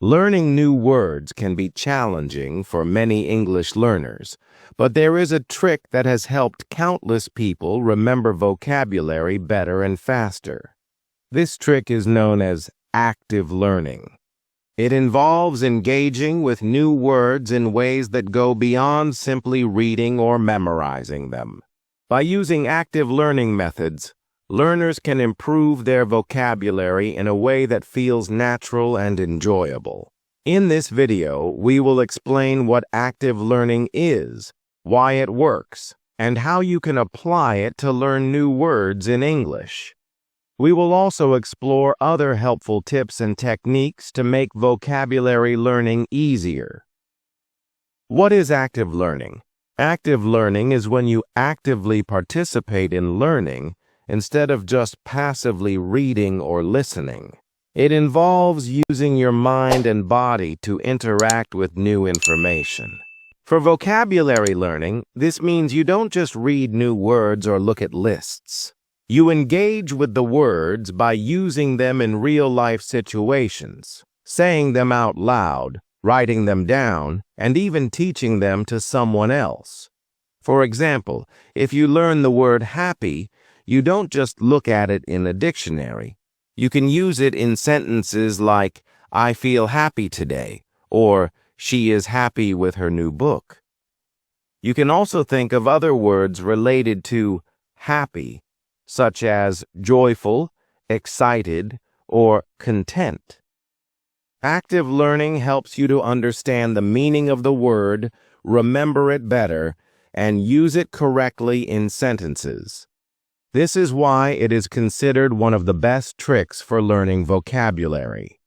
Learning new words can be challenging for many English learners, but there is a trick that has helped countless people remember vocabulary better and faster. This trick is known as active learning. It involves engaging with new words in ways that go beyond simply reading or memorizing them. By using active learning methods, learners can improve their vocabulary in a way that feels natural and enjoyable. In this video, we will explain what active learning is, why it works, and how you can apply it to learn new words in English. We will also explore other helpful tips and techniques to make vocabulary learning easier. What is active learning? Active learning is when you actively participate in learning instead of just passively reading or listening. It involves using your mind and body to interact with new information. For vocabulary learning, this means you don't just read new words or look at lists. You engage with the words by using them in real-life situations, saying them out loud, writing them down, and even teaching them to someone else. For example, if you learn the word happy, you don't just look at it in a dictionary. You can use it in sentences like, "I feel happy today," or "She is happy with her new book." You can also think of other words related to happy, such as joyful, excited, or content. Active learning helps you to understand the meaning of the word, remember it better, and use it correctly in sentences. This is why it is considered one of the best tricks for learning vocabulary.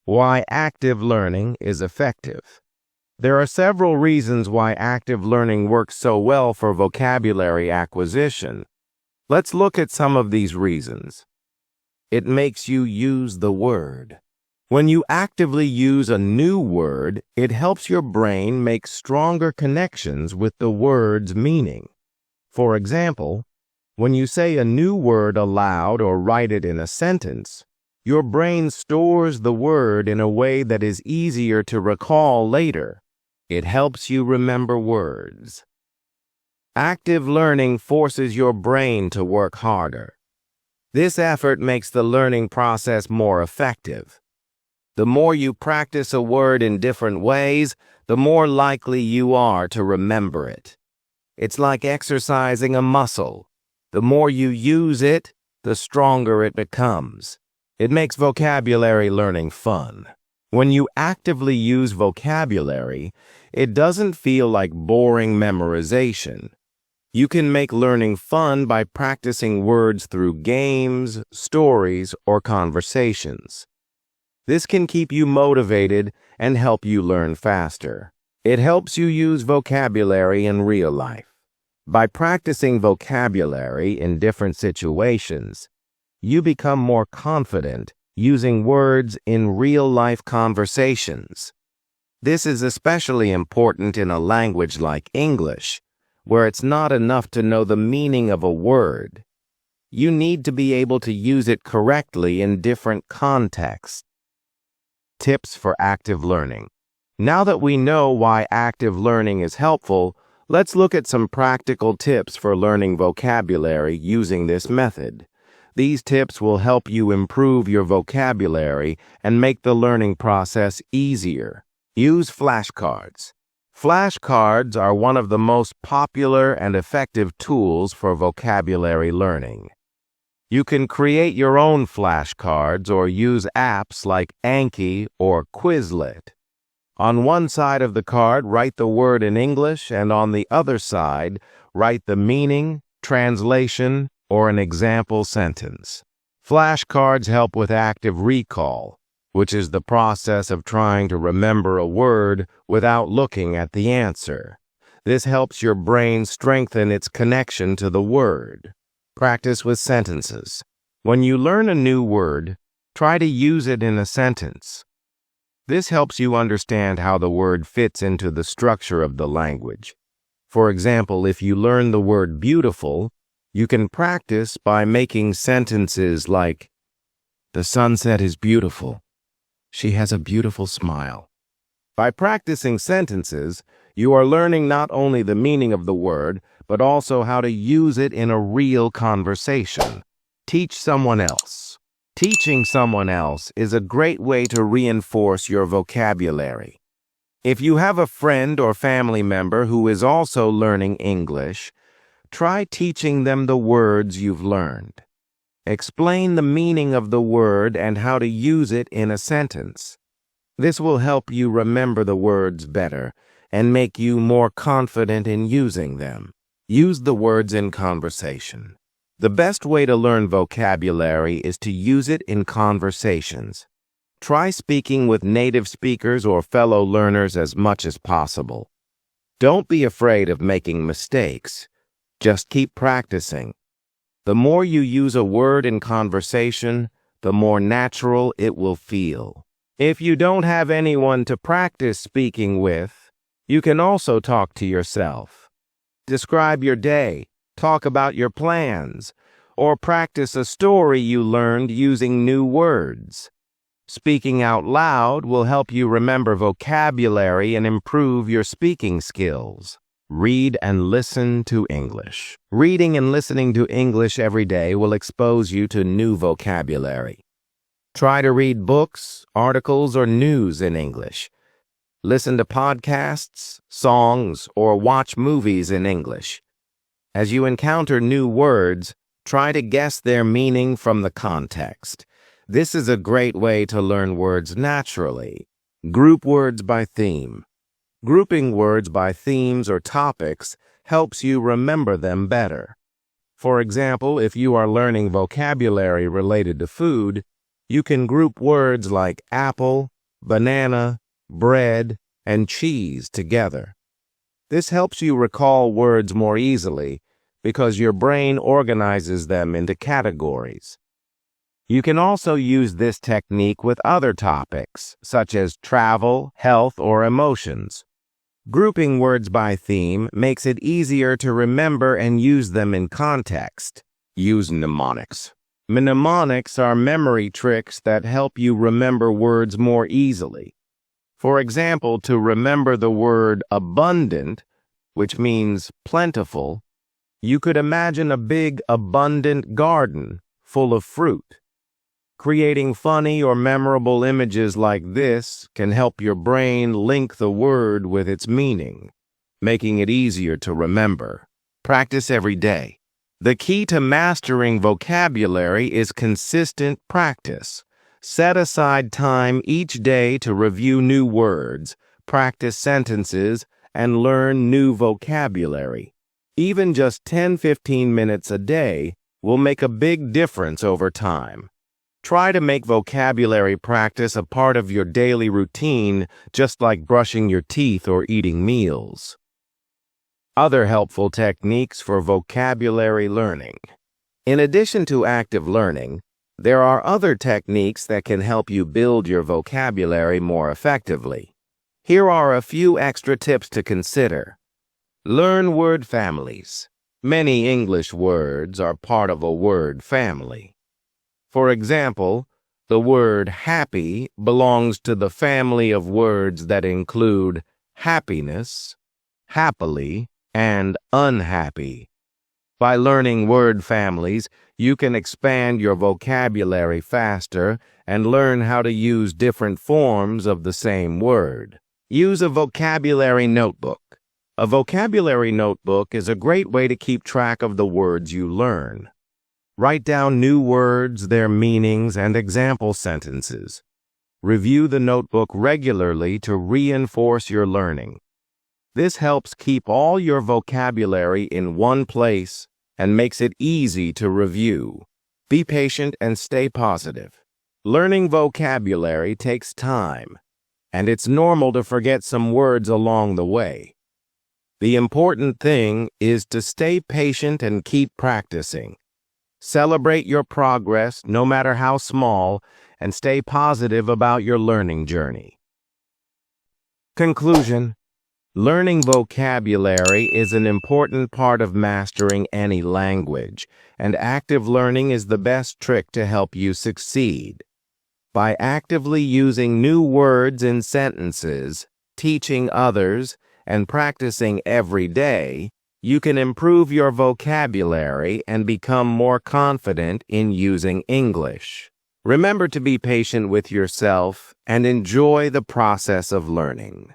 Why active learning is effective. There are several reasons why active learning works so well for vocabulary acquisition. Let's look at some of these reasons. It makes you use the word. When you actively use a new word, it helps your brain make stronger connections with the word's meaning. For example, when you say a new word aloud or write it in a sentence, your brain stores the word in a way that is easier to recall later. It helps you remember words. Active learning forces your brain to work harder. This effort makes the learning process more effective. The more you practice a word in different ways, the more likely you are to remember it. It's like exercising a muscle. The more you use it, the stronger it becomes. It makes vocabulary learning fun. When you actively use vocabulary, it doesn't feel like boring memorization. You can make learning fun by practicing words through games, stories, or conversations. This can keep you motivated and help you learn faster. It helps you use vocabulary in real life. By practicing vocabulary in different situations, you become more confident using words in real-life conversations. This is especially important in a language like English, where it's not enough to know the meaning of a word. You need to be able to use it correctly in different contexts. Tips for active learning. Now that we know why active learning is helpful, let's look at some practical tips for learning vocabulary using this method. These tips will help you improve your vocabulary and make the learning process easier. Use flashcards. Flashcards are one of the most popular and effective tools for vocabulary learning. You can create your own flashcards or use apps like Anki or Quizlet. On one side of the card, write the word in English, and on the other side, write the meaning, translation, or an example sentence. Flashcards help with active recall, which is the process of trying to remember a word without looking at the answer. This helps your brain strengthen its connection to the word. Practice with sentences. When you learn a new word, try to use it in a sentence. This helps you understand how the word fits into the structure of the language. For example, if you learn the word beautiful, you can practice by making sentences like, "The sunset is beautiful." She has a beautiful smile. By practicing sentences, you are learning not only the meaning of the word, but also how to use it in a real conversation. Teach someone else. Teaching someone else is a great way to reinforce your vocabulary. If you have a friend or family member who is also learning English, try teaching them the words you've learned. Explain the meaning of the word and how to use it in a sentence. This will help you remember the words better and make you more confident in using them. Use the words in conversation. The best way to learn vocabulary is to use it in conversations. Try speaking with native speakers or fellow learners as much as possible. Don't be afraid of making mistakes. Just keep practicing. The more you use a word in conversation, the more natural it will feel. If you don't have anyone to practice speaking with, you can also talk to yourself. Describe your day, talk about your plans, or practice a story you learned using new words. Speaking out loud will help you remember vocabulary and improve your speaking skills. Read and listen to English. Reading and listening to English every day will expose you to new vocabulary. Try to read books, articles, or news in English. Listen to podcasts, songs, or watch movies in English. As you encounter new words, try to guess their meaning from the context. This is a great way to learn words naturally. Group words by theme. Grouping words by themes or topics helps you remember them better. For example, if you are learning vocabulary related to food, you can group words like apple, banana, bread, and cheese together. This helps you recall words more easily because your brain organizes them into categories. You can also use this technique with other topics, such as travel, health, or emotions. Grouping words by theme makes it easier to remember and use them in context. Use mnemonics. Mnemonics are memory tricks that help you remember words more easily. For example, to remember the word abundant, which means plentiful, you could imagine a big, abundant garden full of fruit. Creating funny or memorable images like this can help your brain link the word with its meaning, making it easier to remember. Practice every day. The key to mastering vocabulary is consistent practice. Set aside time each day to review new words, practice sentences, and learn new vocabulary. Even just 10-15 minutes a day will make a big difference over time. Try to make vocabulary practice a part of your daily routine, just like brushing your teeth or eating meals. Other helpful techniques for vocabulary learning. In addition to active learning, there are other techniques that can help you build your vocabulary more effectively. Here are a few extra tips to consider. Learn word families. Many English words are part of a word family. For example, the word happy belongs to the family of words that include happiness, happily, and unhappy. By learning word families, you can expand your vocabulary faster and learn how to use different forms of the same word. Use a vocabulary notebook. A vocabulary notebook is a great way to keep track of the words you learn. Write down new words, their meanings, and example sentences. Review the notebook regularly to reinforce your learning. This helps keep all your vocabulary in one place and makes it easy to review. Be patient and stay positive. Learning vocabulary takes time, and it's normal to forget some words along the way. The important thing is to stay patient and keep practicing. Celebrate your progress, no matter how small, and stay positive about your learning journey. Conclusion: learning vocabulary is an important part of mastering any language, and active learning is the best trick to help you succeed. By actively using new words in sentences, teaching others, and practicing every day, you can improve your vocabulary and become more confident in using English. Remember to be patient with yourself and enjoy the process of learning.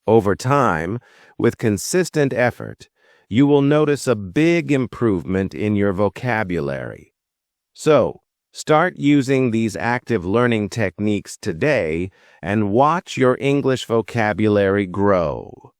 Over time, with consistent effort, you will notice a big improvement in your vocabulary. So, start using these active learning techniques today and watch your English vocabulary grow.